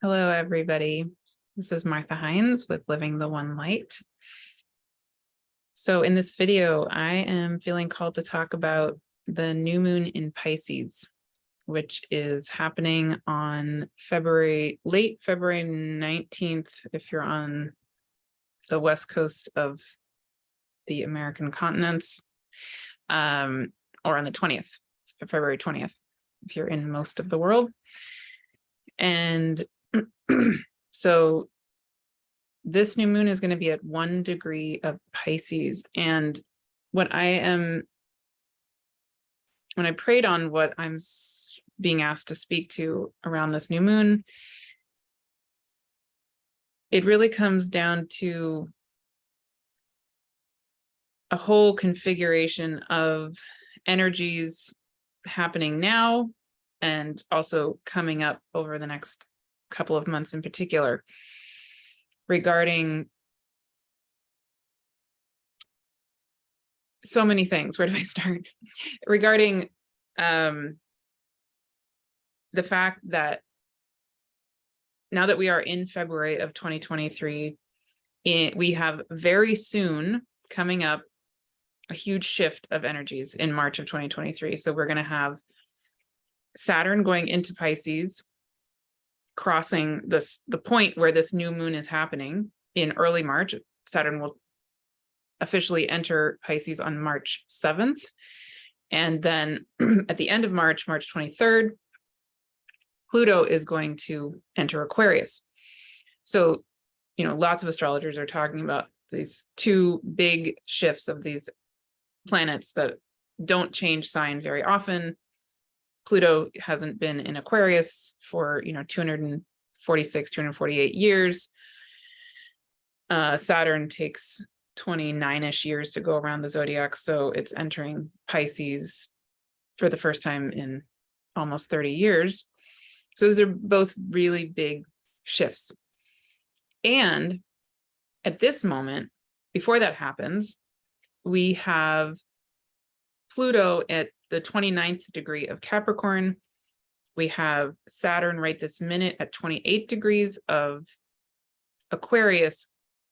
Hello, everybody. This is Martha Hines with Living the One Light. So in this video, I am feeling called to talk about the new moon in Pisces, which is happening on late February 19th, if you're on the west coast of the American continents, or on the 20th, February 20th, if you're in most of the world. And so this new moon is going to be at 1 degree of Pisces. And when I prayed on what I'm being asked to speak to around this new moon, it really comes down to a whole configuration of energies happening now and also coming up over the next couple of months in particular, regarding so many things. Where do I start? Regarding the fact that now that we are in February of 2023, we have very soon coming up a huge shift of energies in March of 2023. So we're going to have Saturn going into Pisces, crossing the point where this new moon is happening in early March. Saturn will officially enter Pisces on March 7th. And then at the end of March, March 23rd, Pluto is going to enter Aquarius. So, lots of astrologers are talking about these two big shifts of these planets that don't change sign very often. Pluto hasn't been in Aquarius for 246, 248 years. Saturn takes 29-ish years to go around the zodiac, so it's entering Pisces for the first time in almost 30 years. So those are both really big shifts. And at this moment, before that happens, we have Pluto at the 29th degree of Capricorn. We have Saturn right this minute at 28 degrees of Aquarius,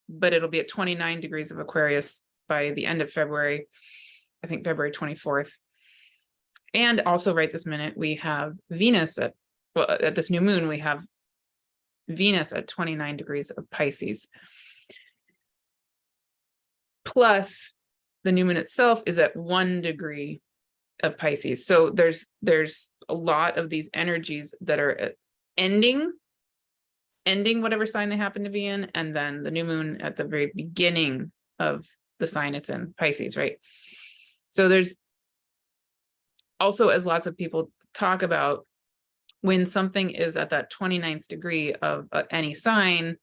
but it'll be at 29 degrees of Aquarius by the end of February, I think February 24th. And also right this minute, we have Venus at this new moon, we have Venus at 29 degrees of Pisces. Plus the new moon itself is at 1 degree of Pisces. So there's a lot of these energies that are ending whatever sign they happen to be in, and then the new moon at the very beginning of the sign it's in, Pisces, right? So there's also, as lots of people talk about, when something is at that 29th degree of any sign,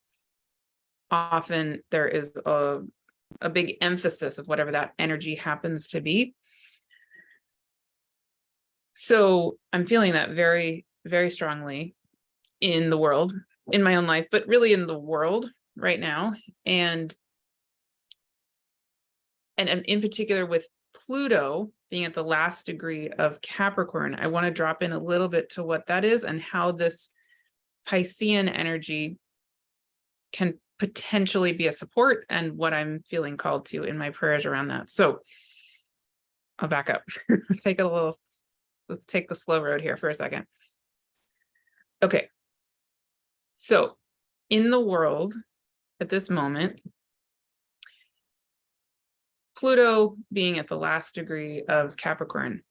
often there is a big emphasis of whatever that energy happens to be. So I'm feeling that very, very strongly in the world, in my own life, but really in the world right now. And in particular with Pluto being at the last degree of Capricorn, I want to drop in a little bit to what that is and how this Piscean energy can potentially be a support, and what I'm feeling called to in my prayers around that. So I'll back up. Let's take the slow road here for a second. Okay. So in the world at this moment, Pluto being at the last degree of Capricorn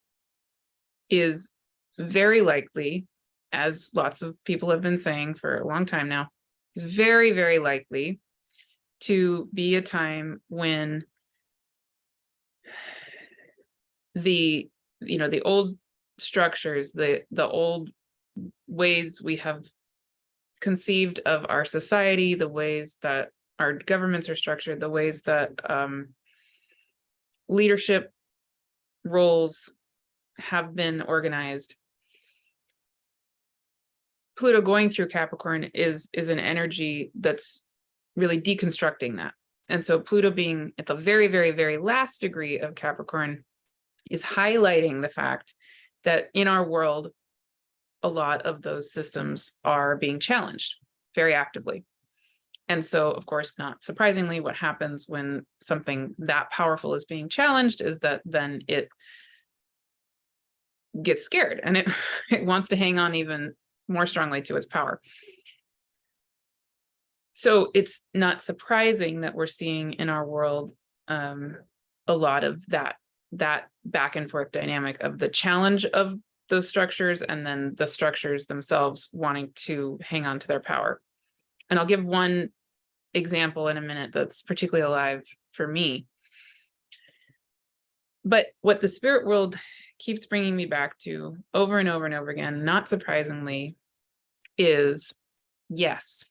is very likely, as lots of people have been saying for a long time now, is very, very likely to be a time when the old structures, the old ways we have conceived of our society, the ways that our governments are structured, the ways that leadership roles have been organized. Pluto going through Capricorn is an energy that's really deconstructing that. And so Pluto being at the very, very, very last degree of Capricorn is highlighting the fact that in our world, a lot of those systems are being challenged. very actively. And so, of course, not surprisingly, what happens when something that powerful is being challenged is that then it gets scared and it, it wants to hang on even more strongly to its power. So it's not surprising that we're seeing in our world a lot of that back and forth dynamic of the challenge of those structures and then the structures themselves wanting to hang on to their power. And I'll give one example in a minute that's particularly alive for me. But what the spirit world keeps bringing me back to over and over and over again, not surprisingly, is yes,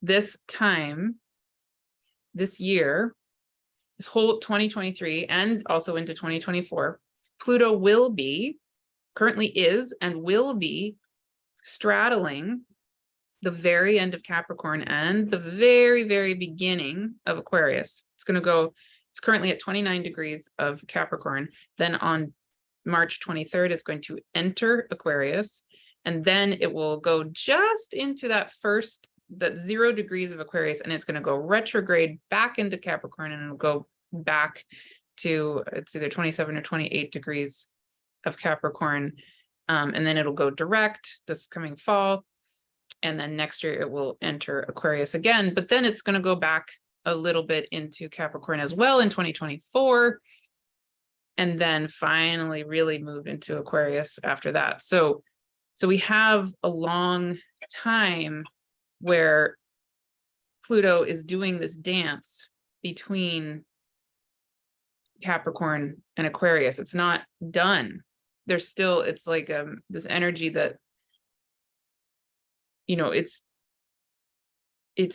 this time, this year, this whole 2023 and also into 2024, Pluto will be, currently is, and will be straddling the very end of Capricorn and the very, very beginning of Aquarius. It's going to go, it's currently at 29 degrees of Capricorn. Then on March 23rd, it's going to enter Aquarius. And then it will go just into that 0 degrees of Aquarius, and it's going to go retrograde back into Capricorn, and it'll go back to, it's either 27 or 28 degrees of Capricorn. And then it'll go direct this coming fall. And then next year it will enter Aquarius again, but then it's going to go back a little bit into Capricorn as well in 2024. And then finally really move into Aquarius after that. So we have a long time where Pluto is doing this dance between Capricorn and Aquarius. It's not done. There's still, it's like this energy that, you know, it's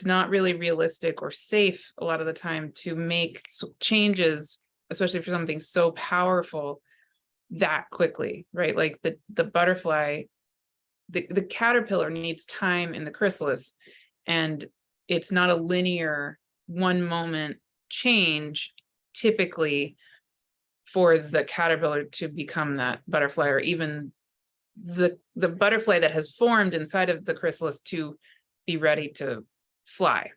not really realistic or safe a lot of the time to make changes, especially for something so powerful, that quickly, right? Like the butterfly, the caterpillar needs time in the chrysalis, and it's not a linear one moment change typically for the caterpillar to become that butterfly, or even the butterfly that has formed inside of the chrysalis to be ready to fly.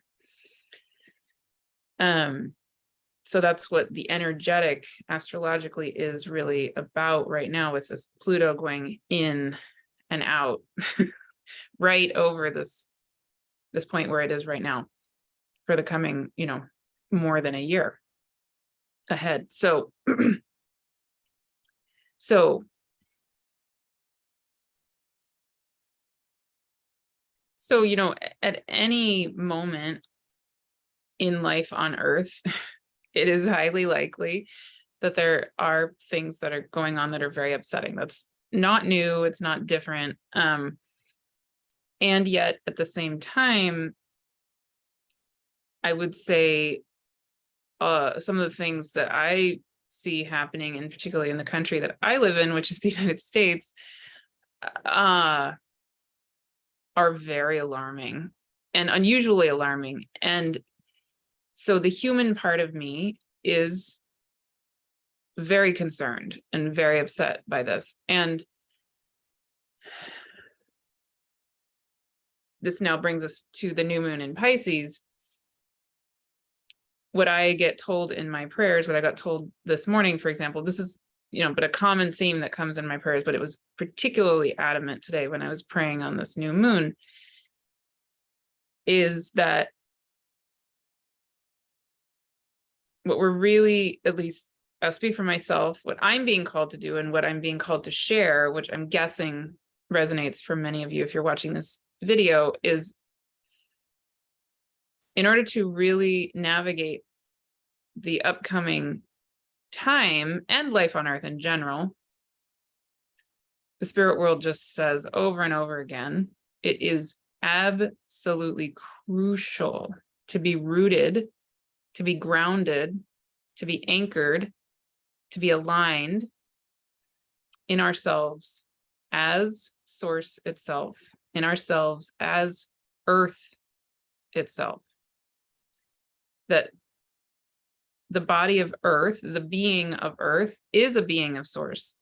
So that's what the energetic astrologically is really about right now, with this Pluto going in and out right over this point where it is right now for the coming, you know, more than a year ahead. So you know, at any moment in life on Earth, it is highly likely that there are things that are going on that are very upsetting. That's not new, it's not different. And yet at the same time, I would say some of the things that I see happening, and particularly in the country that I live in, which is the United States, are very alarming and unusually alarming. And so the human part of me is very concerned and very upset by this. And this now brings us to the new moon in Pisces. What I get told in my prayers, what I got told this morning, for example, this is, you know, but a common theme that comes in my prayers, but it was particularly adamant today when I was praying on this new moon, is that what we're really, at least I'll speak for myself, what I'm being called to do and what I'm being called to share, which I'm guessing resonates for many of you if you're watching this video, is in order to really navigate the upcoming time and life on Earth in general, the spirit world just says over and over again, it is absolutely crucial to be rooted, to be grounded, to be anchored, to be aligned in ourselves as Source itself, in ourselves as Earth itself. That the body of Earth, the being of Earth, is a being of Source.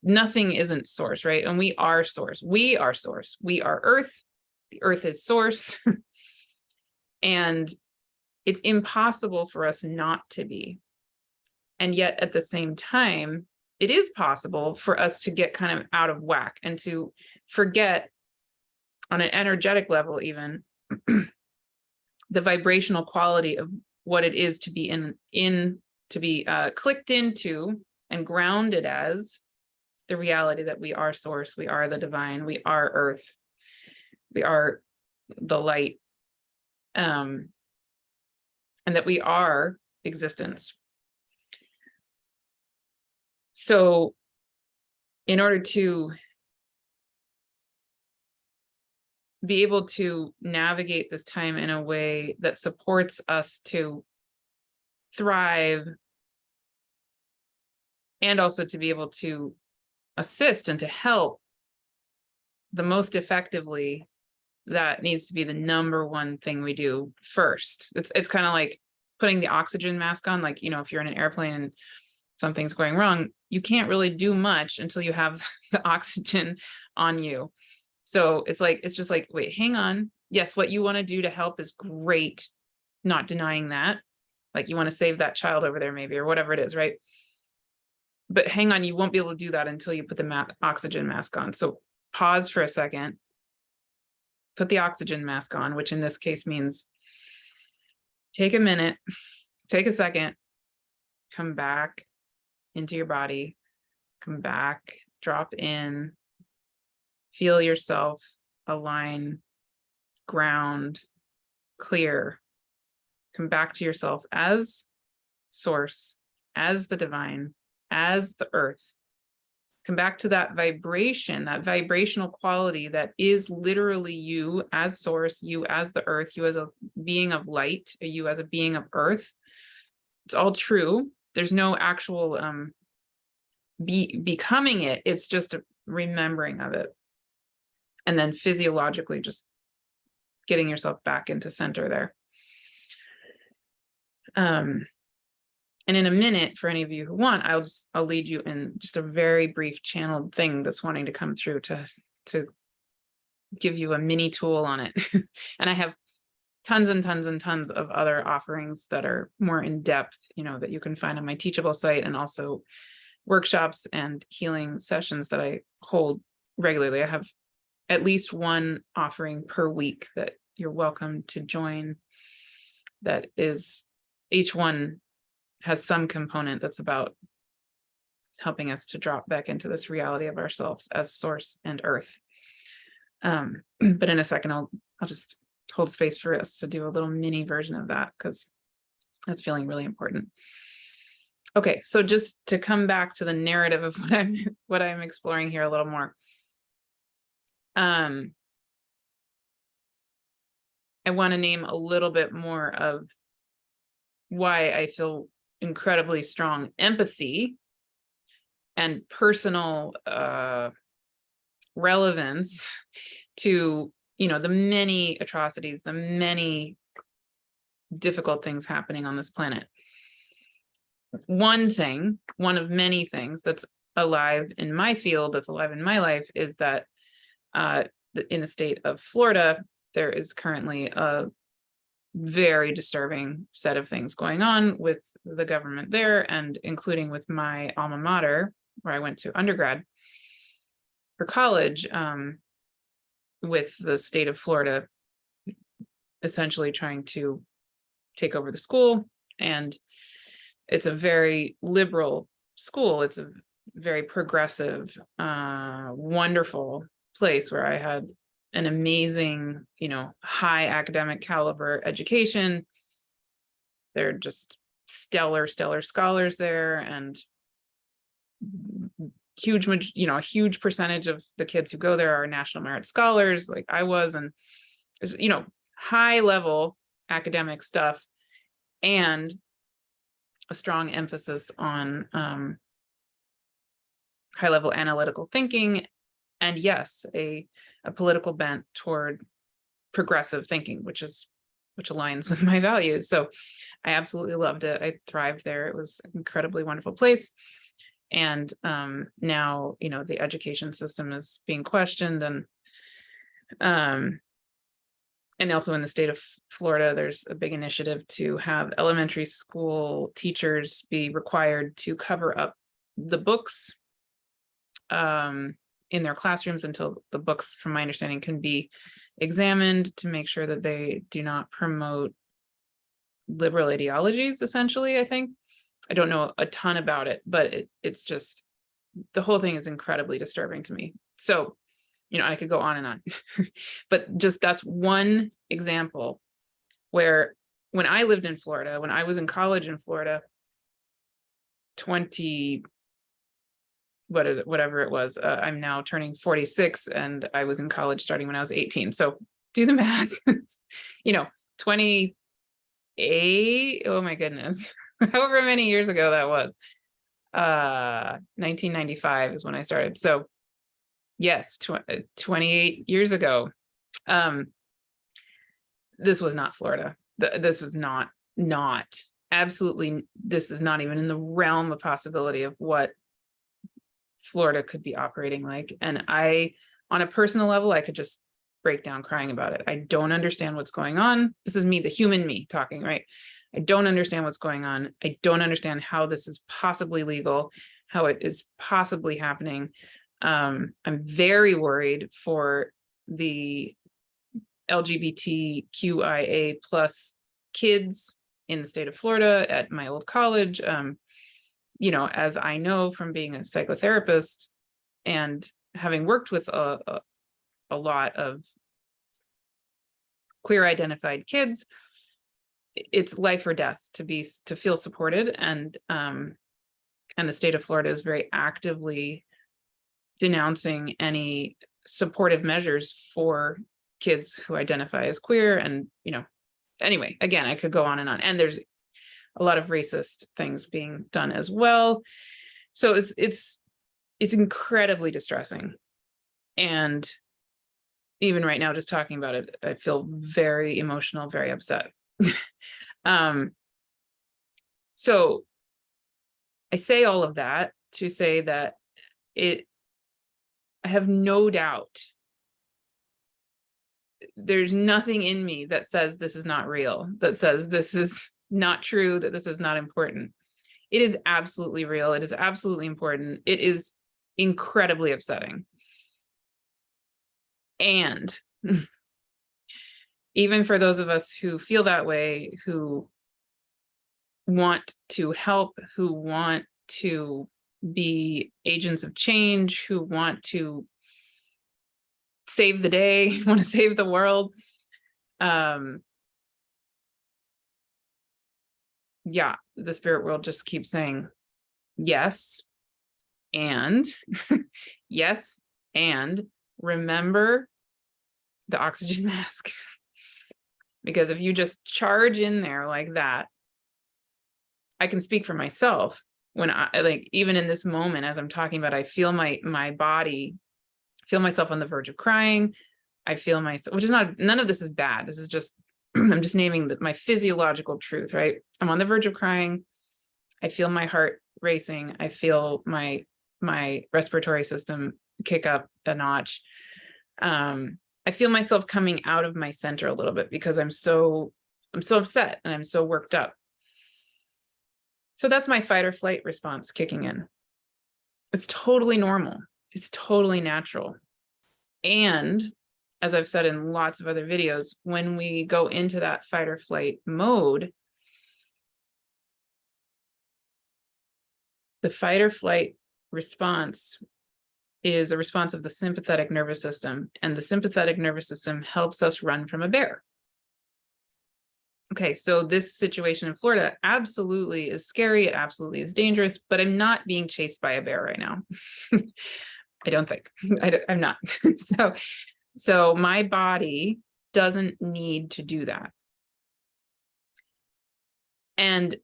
Nothing isn't Source, right? And we are Source. We are Source. We are Earth. The earth is source. And it's impossible for us not to be. And yet at the same time, it is possible for us to get kind of out of whack and to forget on an energetic level, even the vibrational quality of what it is to be clicked into and grounded as the reality that we are source, we are the divine, we are earth, we are the light, and that we are existence. So in order to be able to navigate this time in a way that supports us to thrive, and also to be able to assist and to help the most effectively, that needs to be the number one thing we do first. It's kind of like putting the oxygen mask on. Like, if you're in an airplane and something's going wrong, you can't really do much until you have the oxygen on you. So it's just like, wait, hang on. Yes, what you want to do to help is great. Not denying that. Like, you want to save that child over there maybe, or whatever it is, right? But hang on, you won't be able to do that until you put the oxygen mask on. So pause for a second, put the oxygen mask on, which in this case means take a minute, take a second, come back into your body, come back, drop in, feel yourself align, ground, clear, come back to yourself as source, as the divine, as the earth. Come back to that vibration, that vibrational quality that is literally you as source, you as the earth, you as a being of light, you as a being of earth. It's all true. There's no actual becoming it. It's just a remembering of it. And then physiologically just getting yourself back into center there. And in a minute, for any of you who want, I'll lead you in just a very brief channeled thing that's wanting to come through to give you a mini tool on it. And I have tons and tons and tons of other offerings that are more in depth, that you can find on my Teachable site, and also workshops and healing sessions that I hold regularly. I have at least one offering per week that you're welcome to join. That is, each one has some component that's about helping us to drop back into this reality of ourselves as source and earth. But in a second, I'll just hold space for us to do a little mini version of that, because that's feeling really important. Okay, so just to come back to the narrative of what I'm exploring here a little more. I want to name a little bit more of why I feel incredibly strong empathy and personal relevance to, the many atrocities, the many difficult things happening on this planet. One of many things that's alive in my field, that's alive in my life, is that in the state of Florida, there is currently a very disturbing set of things going on with the government there, and including with my alma mater, where I went to undergrad for college, with the state of Florida essentially trying to take over the school. And it's a very liberal school. It's a very progressive, wonderful place where I had an amazing, high academic caliber education. They're just stellar scholars there, and a huge percentage of the kids who go there are national merit scholars, like I was, and high level academic stuff, and a strong emphasis on high level analytical thinking, and yes, a political bent toward progressive thinking, which aligns with my values. So I absolutely loved it. I thrived there. It was an incredibly wonderful place. And now, the education system is being questioned, and And also in the state of Florida, there's a big initiative to have elementary school teachers be required to cover up the books in their classrooms until the books, from my understanding, can be examined to make sure that they do not promote liberal ideologies, essentially, I think. I don't know a ton about it, but it's just, the whole thing is incredibly disturbing to me. So, I could go on and on, but just that's one example where when I lived in Florida, when I was in college in Florida, whatever it was, I'm now turning 46 and I was in college starting when I was 18. So do the math, 28, oh my goodness, however many years ago that was. 1995 is when I started. So yes, 28 years ago. This was not Florida. This was not absolutely, this is not even in the realm of possibility of what Florida could be operating like. And on a personal level, I could just break down crying about it. I don't understand what's going on. This is me, the human me talking, right? I don't understand what's going on. I don't understand how this is possibly legal, how it is possibly happening. I'm very worried for the LGBTQIA plus kids in the state of Florida at my old college. As I know from being a psychotherapist and having worked with a lot of queer identified kids, it's life or death to feel supported. And the state of Florida is very actively denouncing any supportive measures for kids who identify as queer. And, anyway, again, I could go on. And there's a lot of racist things being done as well. So it's incredibly distressing. And even right now, just talking about it, I feel very emotional, very upset. So I say all of that to say that I have no doubt, there's nothing in me that says this is not real, that says this is not true, that this is not important. It is absolutely real. It is absolutely important. It is incredibly upsetting. And even for those of us who feel that way, who want to help, who want to be agents of change, who want to save the day, want to save the world, yeah, the spirit world just keeps saying yes, and yes, and remember the oxygen mask. Because if you just charge in there like that, I can speak for myself. When even in this moment, as I'm talking about, I feel my body, feel myself on the verge of crying. I feel myself, which is none of this is bad. This is just, I'm just naming my physiological truth, right? I'm on the verge of crying. I feel my heart racing. I feel my respiratory system kick up a notch. I feel myself coming out of my center a little bit because I'm so upset and I'm so worked up. So that's my fight or flight response kicking in. It's totally normal. It's totally natural. And as I've said in lots of other videos, when we go into that fight or flight mode, the fight or flight response is a response of the sympathetic nervous system, and the sympathetic nervous system helps us run from a bear. Okay, so this situation in Florida absolutely is scary. It absolutely is dangerous, but I'm not being chased by a bear right now. I don't think. I'm not. So my body doesn't need to do that. And,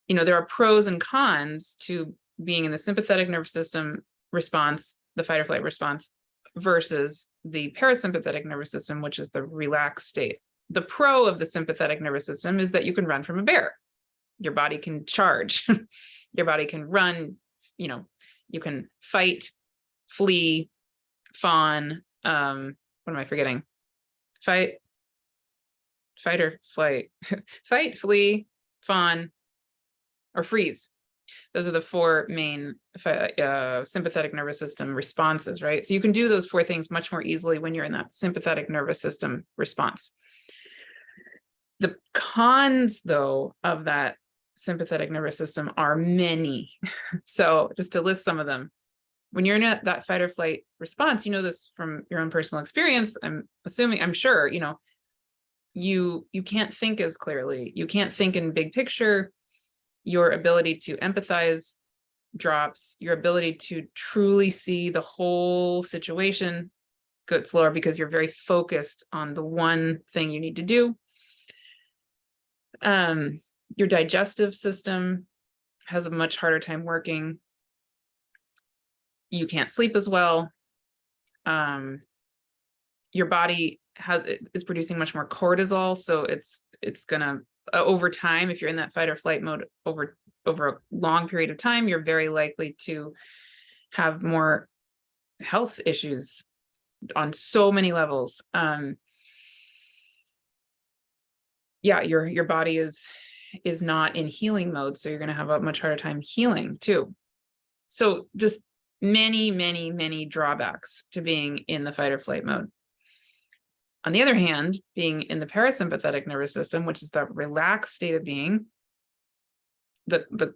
there are pros and cons to being in the sympathetic nervous system response, the fight or flight response, versus the parasympathetic nervous system, which is the relaxed state. The pro of the sympathetic nervous system is that you can run from a bear. Your body can charge. Your body can run, you can fight, flee, fawn. What am I forgetting? fight or flight, fight, flee, fawn, or freeze. Those are the four main sympathetic nervous system responses, right? So you can do those four things much more easily when you're in that sympathetic nervous system response. The cons, though, of that sympathetic nervous system are many. So just to list some of them, when you're in that fight or flight response, you know this from your own personal experience, I'm assuming, I'm sure, you know, you can't think as clearly. You can't think in big picture. Your ability to empathize drops. Your ability to truly see the whole situation gets lower because you're very focused on the one thing you need to do. Your digestive system has a much harder time working. You can't sleep as well. Your body is producing much more cortisol, so it's gonna over time, if you're in that fight or flight mode over a long period of time, you're very likely to have more health issues on so many levels. Yeah, your body is not in healing mode, so you're going to have a much harder time healing too. So just many drawbacks to being in the fight or flight mode. On the other hand, being in the parasympathetic nervous system, which is the relaxed state of being, the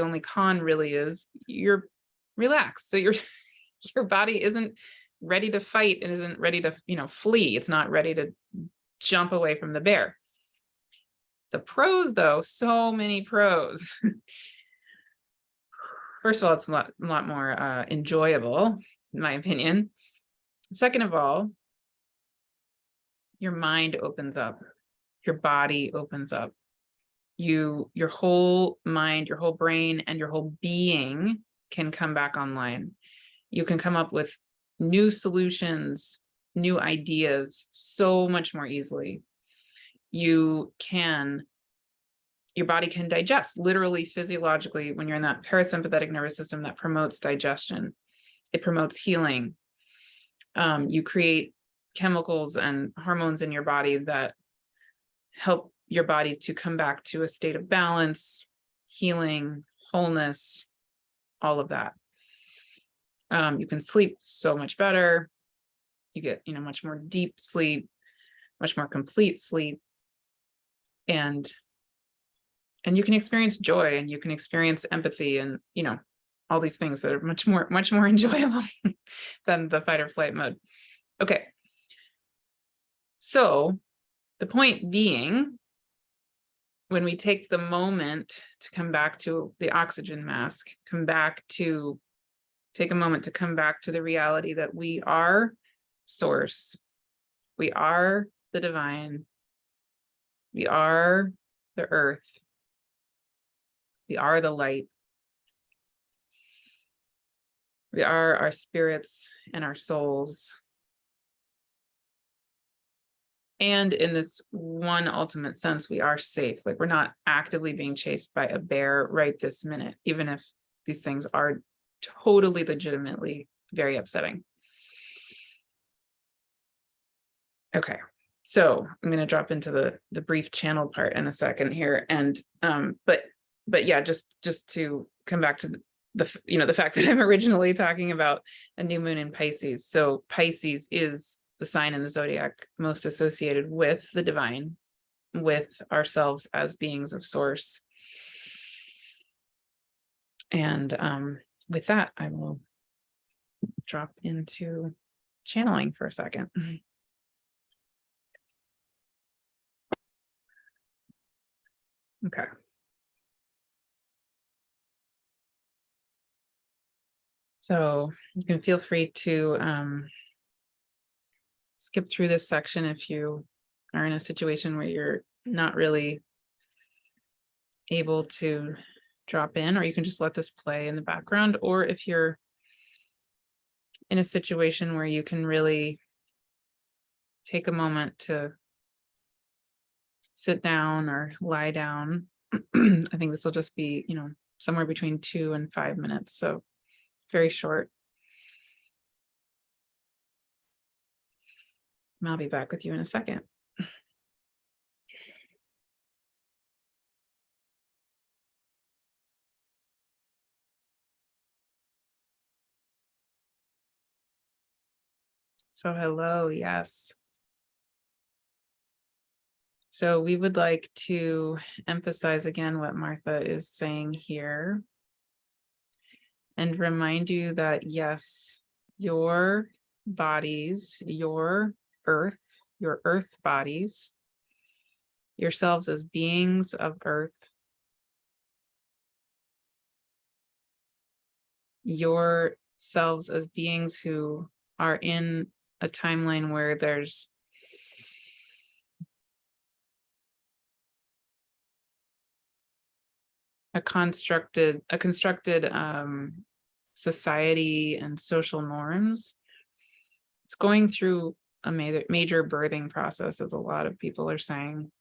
only con really is you're relaxed. So your body isn't ready to fight and isn't ready to, flee. It's not ready to jump away from the bear. The pros, though, so many pros. First of all, it's a lot more enjoyable, in my opinion. Second of all, your mind opens up, your body opens up. Your whole mind, your whole brain, and your whole being can come back online. You can come up with new solutions, new ideas so much more easily. Your body can digest, literally, physiologically, when you're in that parasympathetic nervous system that promotes digestion. It promotes healing. You create chemicals and hormones in your body that help your body to come back to a state of balance, healing, wholeness, all of that. You can sleep so much better. You get, much more deep sleep, much more complete sleep. And you can experience joy, and you can experience empathy, and, all these things that are much more enjoyable than the fight or flight mode. Okay. So the point being, when we take the moment to come back to the oxygen mask, take a moment to come back to the reality that we are source, we are the divine, we are the earth, we are the light, we are our spirits and our souls. And in this one ultimate sense, we are safe. Like, we're not actively being chased by a bear right this minute, even if these things are totally legitimately very upsetting. Okay, so I'm going to drop into the brief channel part in a second here. And but yeah, just to come back to the fact that I'm originally talking about a new moon in Pisces. So Pisces is the sign in the zodiac most associated with the divine, with ourselves as beings of source. And with that, I will drop into channeling for a second. Okay. So you can feel free to skip through this section if you are in a situation where you're not really able to drop in, or you can just let this play in the background. Or if you're in a situation where you can really take a moment to sit down or lie down, I think this will just be, somewhere between 2 and 5 minutes. So very short. I'll be back with you in a second. So hello, yes. So we would like to emphasize again what Martha is saying here and remind you that yes, your bodies, your earth bodies, yourselves as beings of earth, yourselves as beings who are in a timeline where there's a constructed society and social norms. It's going through a major birthing process, as a lot of people are saying.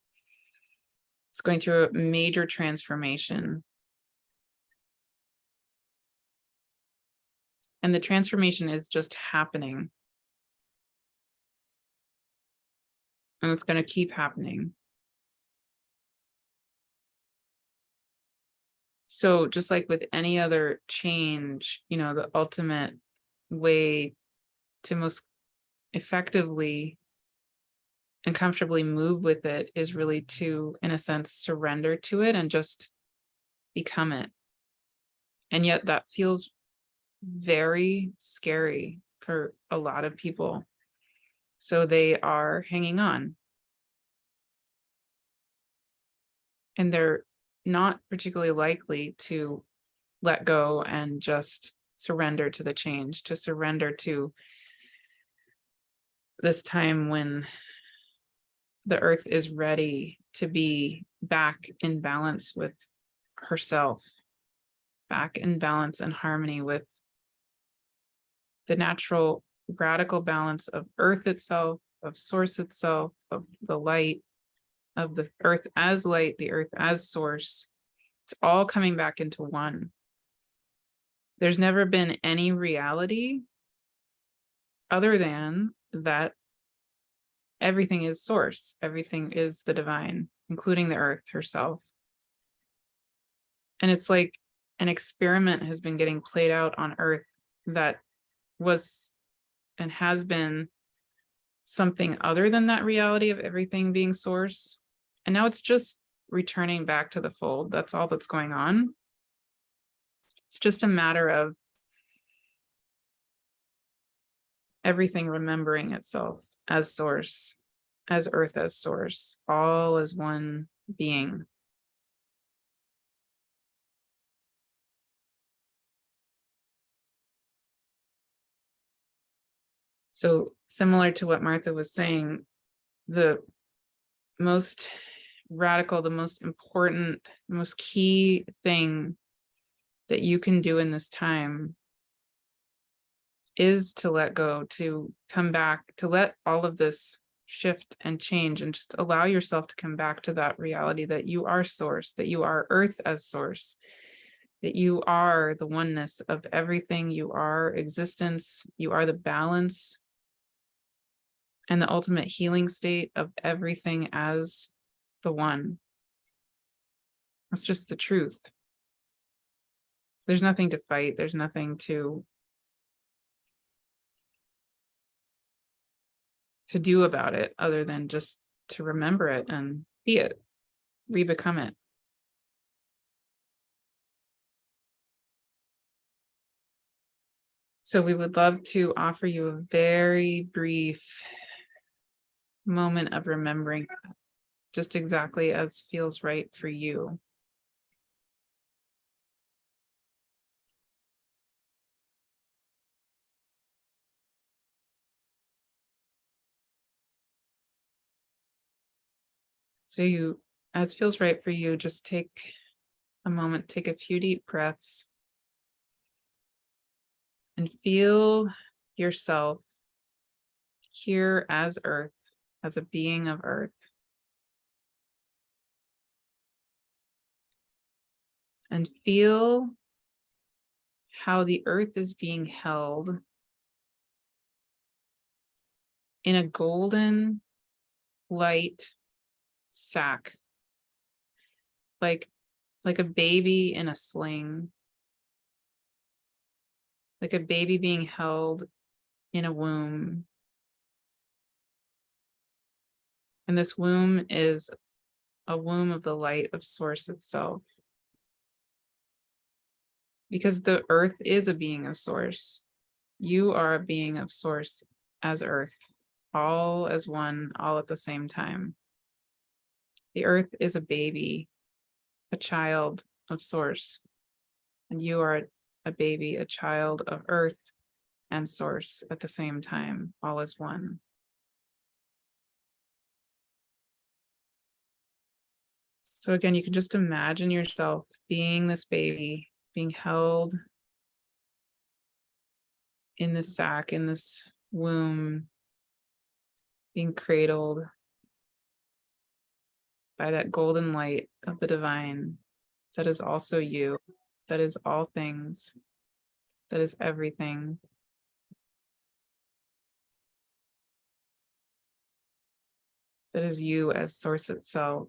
It's going through a major transformation. And the transformation is just happening. And it's going to keep happening. So just like with any other change, the ultimate way to most effectively and comfortably move with it is really to, in a sense, surrender to it and just become it. And yet that feels very scary for a lot of people. So they are hanging on. And they're not particularly likely to let go and just surrender to the change, to surrender to this time when the earth is ready to be back in balance with herself, back in balance and harmony with the natural radical balance of earth itself, of source itself, of the light, of the earth as light, the earth as source. It's all coming back into one. There's never been any reality other than that everything is source, everything is the divine, including the earth herself. And it's like an experiment has been getting played out on earth that was and has been something other than that reality of everything being source. And now it's just returning back to the fold. That's all that's going on. It's just a matter of everything remembering itself as source, as earth as source, all as one being. So similar to what Martha was saying, the most radical, the most important, the most key thing that you can do in this time is to let go, to come back, to let all of this shift and change and just allow yourself to come back to that reality that you are source, that you are earth as source, that you are the oneness of everything, you are existence, you are the balance and the ultimate healing state of everything as the one. That's just the truth. There's nothing to fight. There's nothing to do about it other than just to remember it and be it, re-become it. So we would love to offer you a very brief moment of remembering, just exactly as feels right for you. So you, as feels right for you, just take a moment, take a few deep breaths and feel yourself here as earth, as a being of earth. And feel how the earth is being held in a golden light sack, like a baby in a sling, like a baby being held in a womb. And this womb is a womb of the light of Source itself. Because the earth is a being of Source. You are a being of Source as earth, all as one, all at the same time. The earth is a baby, a child of Source, and you are a baby, a child of earth and Source at the same time, all as one. So again, you can just imagine yourself being this baby, being held in this sack, in this womb, being cradled by that golden light of the divine that is also you, that is all things, that is everything. That is you as Source itself.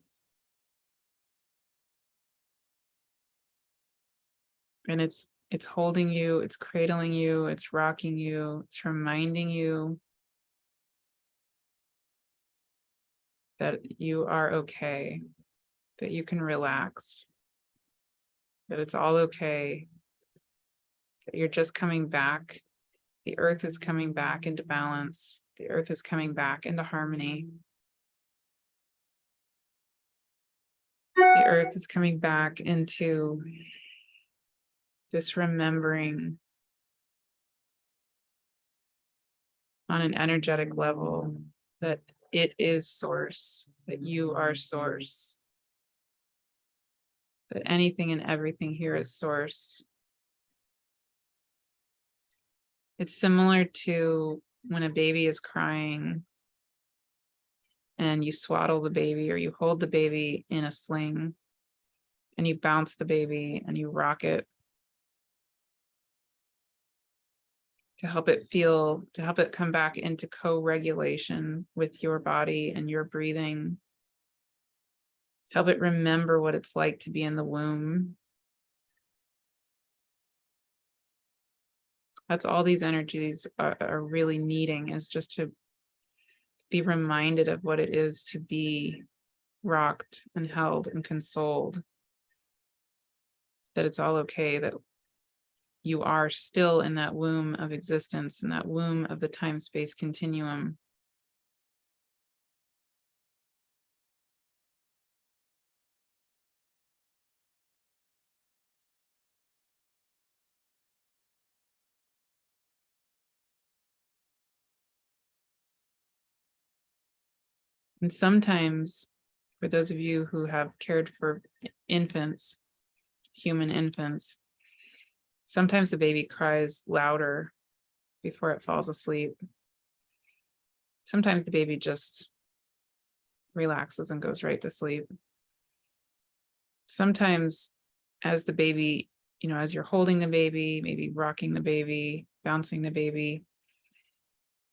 And it's holding you, it's cradling you, it's rocking you, it's reminding you that you are okay, that you can relax, that it's all okay, that you're just coming back. The earth is coming back into balance. The earth is coming back into harmony. The earth is coming back into this remembering on an energetic level that it is Source, that you are Source, that anything and everything here is Source. It's similar to when a baby is crying and you swaddle the baby or you hold the baby in a sling and you bounce the baby and you rock it to help it feel, to help it come back into co-regulation with your body and your breathing. Help it remember what it's like to be in the womb. That's all these energies are really needing, is just to be reminded of what it is to be rocked and held and consoled. That it's all okay, that you are still in that womb of existence, in that womb of the time-space continuum. And sometimes, for those of you who have cared for infants, human infants, sometimes the baby cries louder before it falls asleep. Sometimes the baby just relaxes and goes right to sleep. Sometimes as the baby, as you're holding the baby, maybe rocking the baby, bouncing the baby,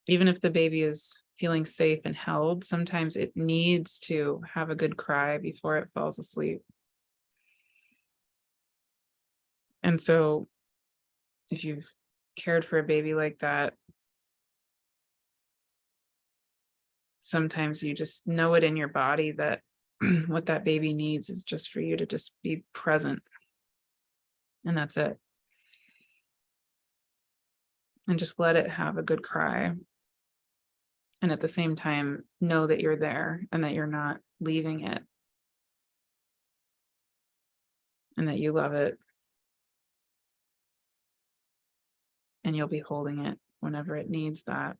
even if the baby is feeling safe and held, sometimes it needs to have a good cry before it falls asleep. And so if you've cared for a baby like that, sometimes you just know it in your body that what that baby needs is just for you to just be present. And that's it. And just let it have a good cry. And at the same time, know that you're there and that you're not leaving it. And that you love it. And you'll be holding it whenever it needs that,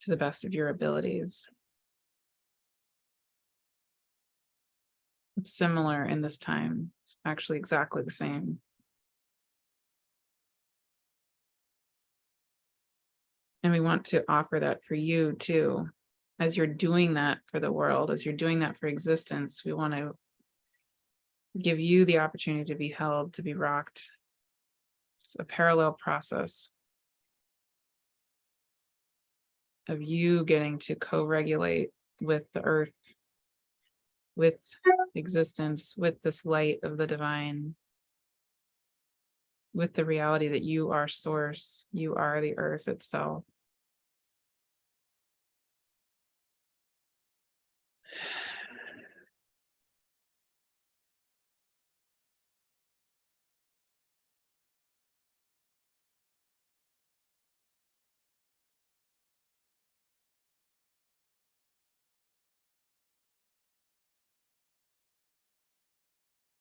to the best of your abilities. It's similar in this time. It's actually exactly the same. And we want to offer that for you too. As you're doing that for the world, as you're doing that for existence, we want to give you the opportunity to be held, to be rocked. It's a parallel process. of you getting to co-regulate with the earth, with existence, with this light of the divine, with the reality that you are source, you are the earth itself.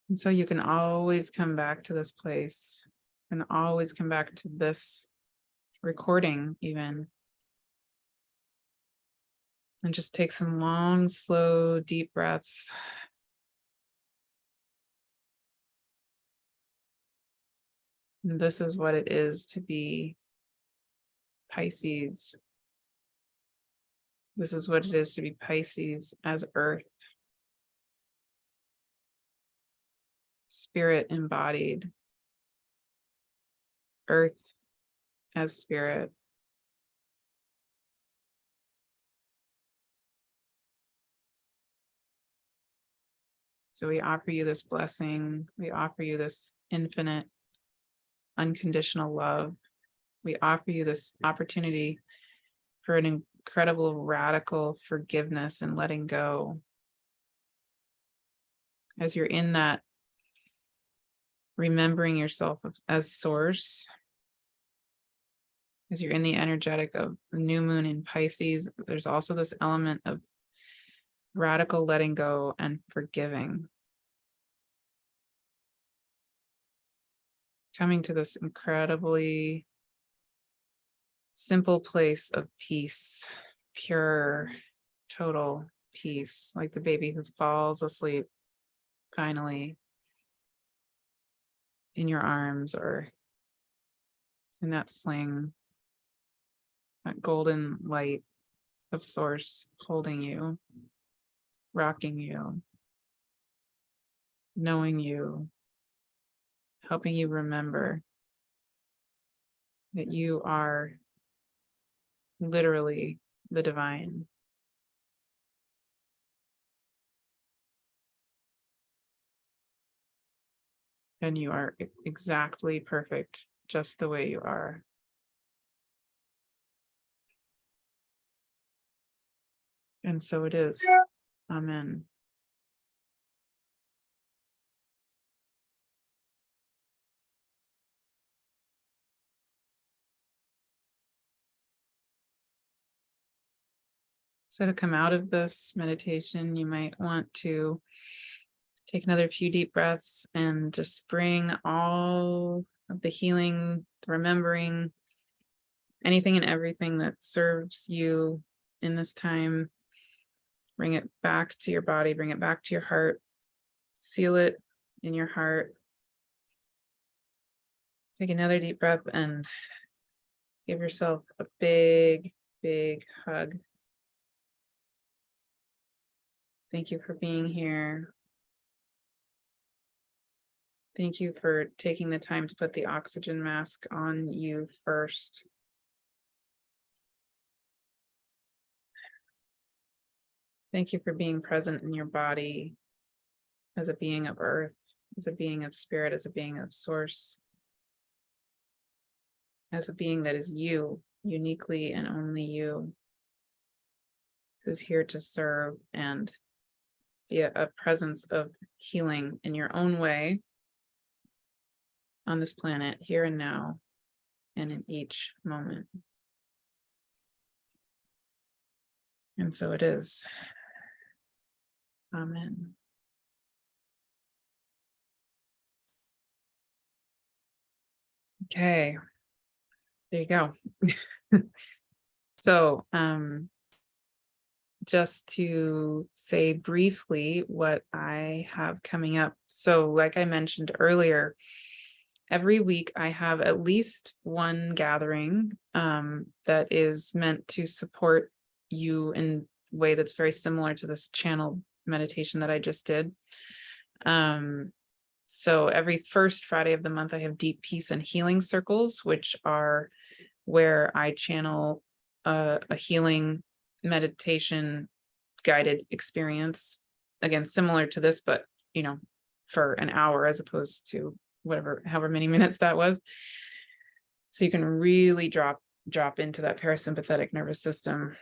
And so you can always come back to this place and always come back to this recording, even. And just take some long, slow, deep breaths. And this is what it is to be Pisces. This is what it is to be Pisces as earth. Spirit embodied. Earth as spirit. So we offer you this blessing. We offer you this infinite, unconditional love. We offer you this opportunity for an incredible, radical forgiveness and letting go. As you're in that, remembering yourself as source, as you're in the energetic of the new moon in Pisces, there's also this element of radical letting go and forgiving. Coming to this incredibly simple place of peace, pure, total peace, like the baby who falls asleep finally in your arms or in that sling, that golden light of source holding you, rocking you, knowing you, helping you remember that you are literally the divine. And you are exactly perfect, just the way you are. And so it is. Amen. So to come out of this meditation, you might want to take another few deep breaths and just bring all of the healing, the remembering, anything and everything that serves you in this time. Bring it back to your body, bring it back to your heart, seal it in your heart. Take another deep breath and give yourself a big, big hug. Thank you for being here. Thank you for taking the time to put the oxygen mask on you first. Thank you for being present in your body as a being of earth, as a being of spirit, as a being of source, as a being that is you, uniquely and only you, who's here to serve and be a presence of healing in your own way on this planet, here and now, and in each moment. And so it is. Amen. Okay, there you go. So, just to say briefly what I have coming up. So, like I mentioned earlier, every week I have at least one gathering that is meant to support you in a way that's very similar to this channel meditation that I just did. So every first Friday of the month, I have deep peace and healing circles, which are where I channel a healing meditation guided experience. Again, similar to this, but for an hour as opposed to however many minutes that was. So you can really drop into that parasympathetic nervous system,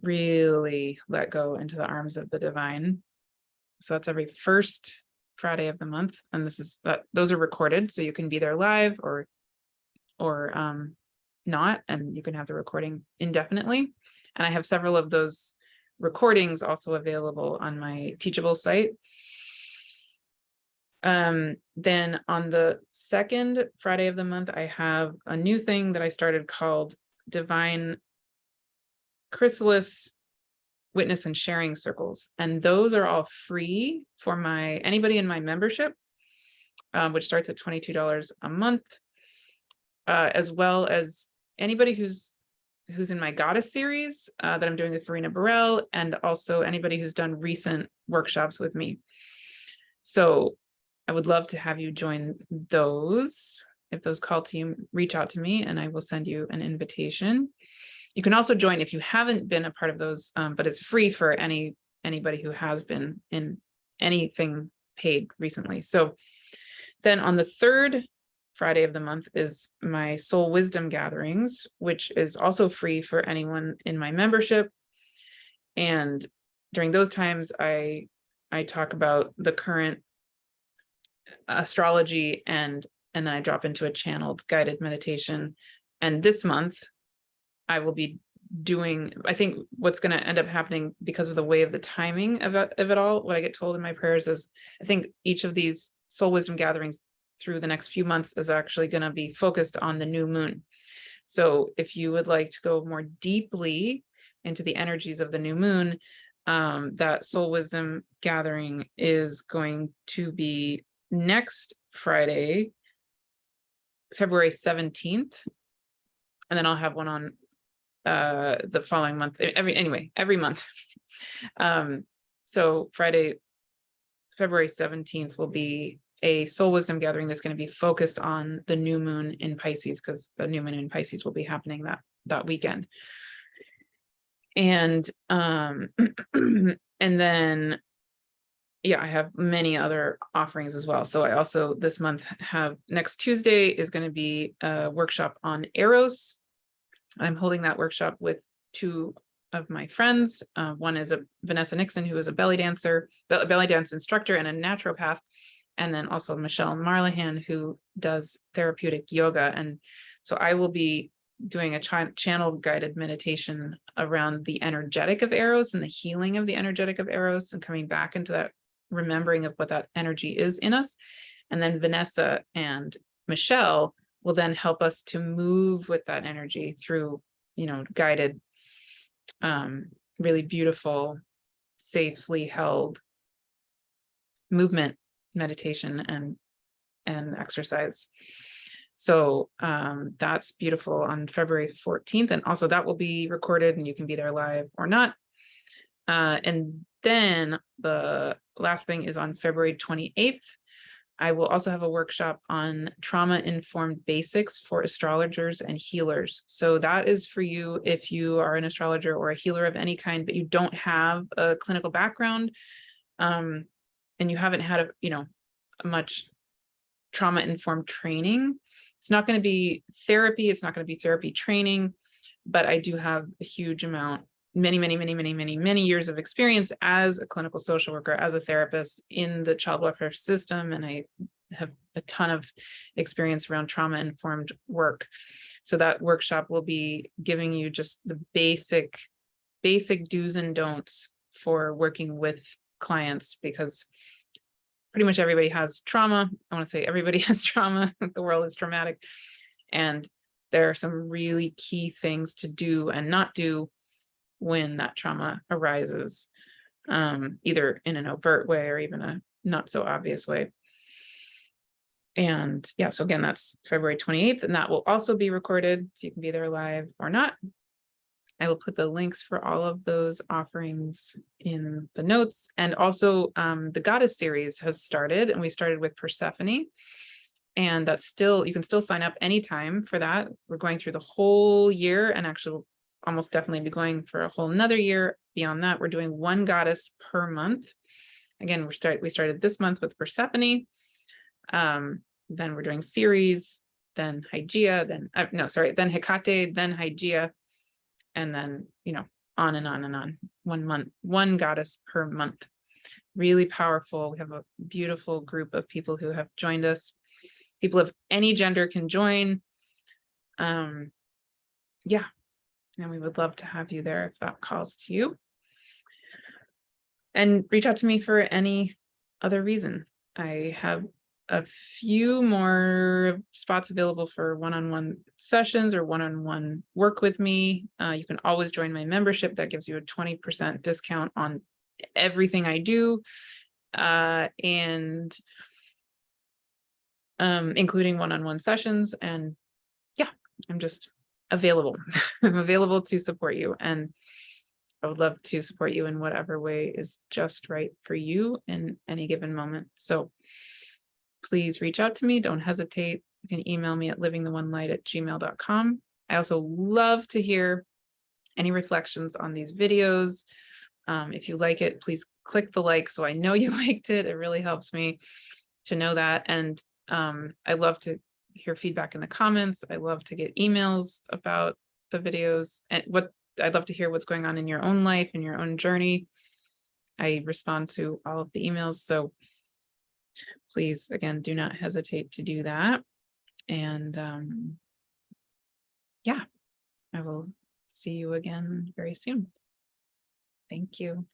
really let go into the arms of the divine. So that's every first Friday of the month. And those are recorded, so you can be there live or not, and you can have the recording indefinitely. And I have several of those recordings also available on my Teachable site. Then on the second Friday of the month, I have a new thing that I started called Divine Chrysalis Witness and Sharing Circles. And those are all free for anybody in my membership, which starts at $22 a month, as well as anybody who's in my Goddess series that I'm doing with Farina Burrell, and also anybody who's done recent workshops with me. So I would love to have you join those. If those call to you, reach out to me and I will send you an invitation. You can also join if you haven't been a part of those, but it's free for anybody who has been in anything paid recently. So then on the third Friday of the month is my Soul Wisdom Gatherings, which is also free for anyone in my membership. And during those times, I talk about the current astrology, and then I drop into a channeled guided meditation. And this month, I will be doing, I think what's going to end up happening because of the way of the timing of it all, what I get told in my prayers is, I think each of these Soul Wisdom Gatherings through the next few months is actually going to be focused on the new moon. So if you would like to go more deeply into the energies of the new moon, that Soul Wisdom Gathering is going to be next Friday, February 17th. And then I'll have one on the following month, every month. So Friday, February 17th will be a Soul Wisdom Gathering that's going to be focused on the new moon in Pisces, because the new moon in Pisces will be happening that weekend. And and then I have many other offerings as well. So I also this month have, next Tuesday is going to be a workshop on Eros. I'm holding that workshop with two of my friends. One is Vanessa Nixon, who is a belly dance instructor and a naturopath. And then also Michelle Marlahan, who does therapeutic yoga. And so I will be doing a channel guided meditation around the energetic of Eros and the healing of the energetic of Eros, and coming back into that remembering of what that energy is in us. And then Vanessa and Michelle will then help us to move with that energy through, guided, really beautiful, safely held movement, meditation, and exercise. So that's beautiful on February 14th. And also that will be recorded and you can be there live or not. And then the last thing is on February 28th. I will also have a workshop on trauma-informed basics for astrologers and healers. So that is for you if you are an astrologer or a healer of any kind, but you don't have a clinical background, and you haven't had much trauma-informed training. It's not going to be therapy. It's not going to be therapy training, but I do have a huge amount, many years of experience as a clinical social worker, as a therapist in the child welfare system. And I have a ton of experience around trauma-informed work. So that workshop will be giving you just the basic do's and don'ts for working with clients, because pretty much everybody has trauma. I want to say everybody has trauma. The world is traumatic. And there are some really key things to do and not do when that trauma arises, either in an overt way or even a not so obvious way. And so again, that's February 28th, and that will also be recorded, so you can be there live or not. I will put the links for all of those offerings in the notes. And also the Goddess series has started, and we started with Persephone. And that's still, you can still sign up anytime for that. We're going through the whole year, and actually almost definitely be going for a whole nother year. Beyond that, we're doing one goddess per month. Again, we started this month with Persephone. Then we're doing Ceres, then Hygeia, then Hecate, then Hygeia, and then, on and on and on. 1 month, one goddess per month. Really powerful. We have a beautiful group of people who have joined us. People of any gender can join. Yeah, and we would love to have you there if that calls to you. And reach out to me for any other reason. I have a few more spots available for one-on-one sessions or one-on-one work with me. You can always join my membership. That gives you a 20% discount on everything I do, and including one-on-one sessions. And yeah, I'm just available. I'm available to support you, and I would love to support you in whatever way is just right for you in any given moment. So please reach out to me. Don't hesitate. You can email me at livingtheonelight@gmail.com. I also love to hear any reflections on these videos. If you like it, please click the like so I know you liked it. It really helps me to know that. And I love to hear feedback in the comments. I love to get emails about the videos, and I'd love to hear what's going on in your own life, in your own journey. I respond to all of the emails. So please, again, do not hesitate to do that. And yeah, I will see you again very soon. Thank you.